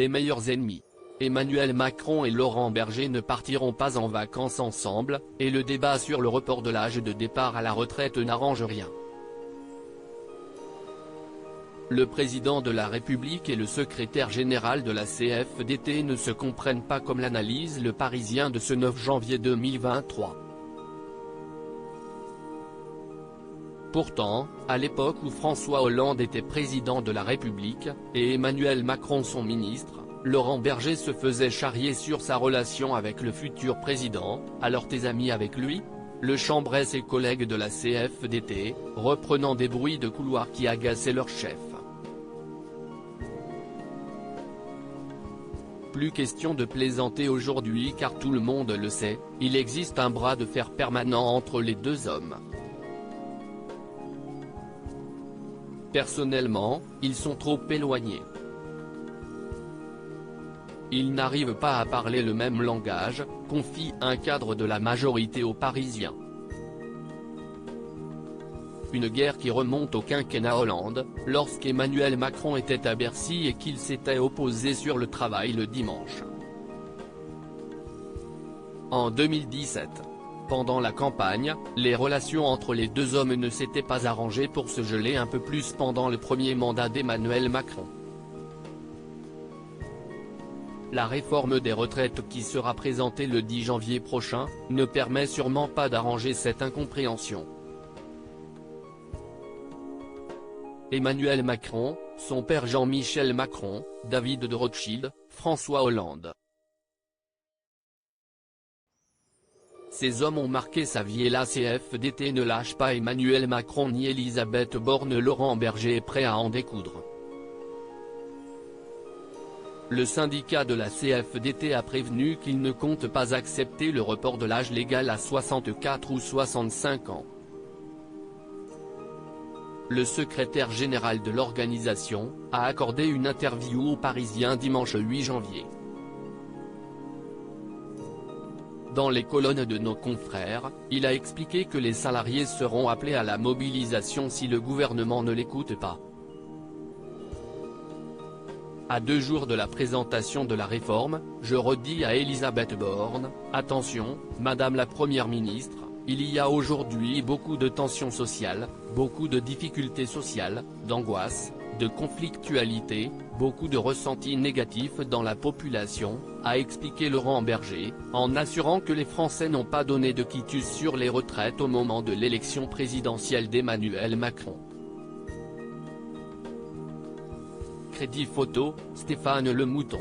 les meilleurs ennemis. Emmanuel Macron et Laurent Berger ne partiront pas en vacances ensemble, et le débat sur le report de l'âge de départ à la retraite n'arrange rien. Le président de la République et le secrétaire général de la CFDT ne se comprennent pas, comme l'analyse Le Parisien de ce 9 janvier 2023. Pourtant, à l'époque où François Hollande était président de la République, et Emmanuel Macron son ministre, Laurent Berger se faisait charrier sur sa relation avec le futur président. Alors t'es ami avec lui ? Le chambrait ses collègues de la CFDT, reprenant des bruits de couloir qui agaçaient leur chef. Plus question de plaisanter aujourd'hui, car tout le monde le sait, il existe un bras de fer permanent entre les deux hommes. Personnellement, ils sont trop éloignés. Ils n'arrivent pas à parler le même langage, confie un cadre de la majorité aux Parisiens. Une guerre qui remonte au quinquennat Hollande, lorsqu'Emmanuel Macron était à Bercy et qu'il s'était opposé sur le travail le dimanche. En 2017. Pendant la campagne, les relations entre les deux hommes ne s'étaient pas arrangées pour se geler un peu plus pendant le premier mandat d'Emmanuel Macron. La réforme des retraites qui sera présentée le 10 janvier prochain, ne permet sûrement pas d'arranger cette incompréhension. Emmanuel Macron, son père Jean-Michel Macron, David de Rothschild, François Hollande. Ces hommes ont marqué sa vie et la CFDT ne lâche pas Emmanuel Macron ni Elisabeth Borne. Laurent Berger est prêt à en découdre. Le syndicat de la CFDT a prévenu qu'il ne compte pas accepter le report de l'âge légal à 64 ou 65 ans. Le secrétaire général de l'organisation a accordé une interview aux Parisiens dimanche 8 janvier. Dans les colonnes de nos confrères, il a expliqué que les salariés seront appelés à la mobilisation si le gouvernement ne l'écoute pas. À 2 jours de la présentation de la réforme, je redis à Elisabeth Borne, attention, Madame la Première ministre, il y a aujourd'hui beaucoup de tensions sociales, beaucoup de difficultés sociales, d'angoisse, de conflictualité, beaucoup de ressentis négatifs dans la population, a expliqué Laurent Berger, en assurant que les Français n'ont pas donné de quitus sur les retraites au moment de l'élection présidentielle d'Emmanuel Macron. Crédit photo, Stéphane Le Mouton.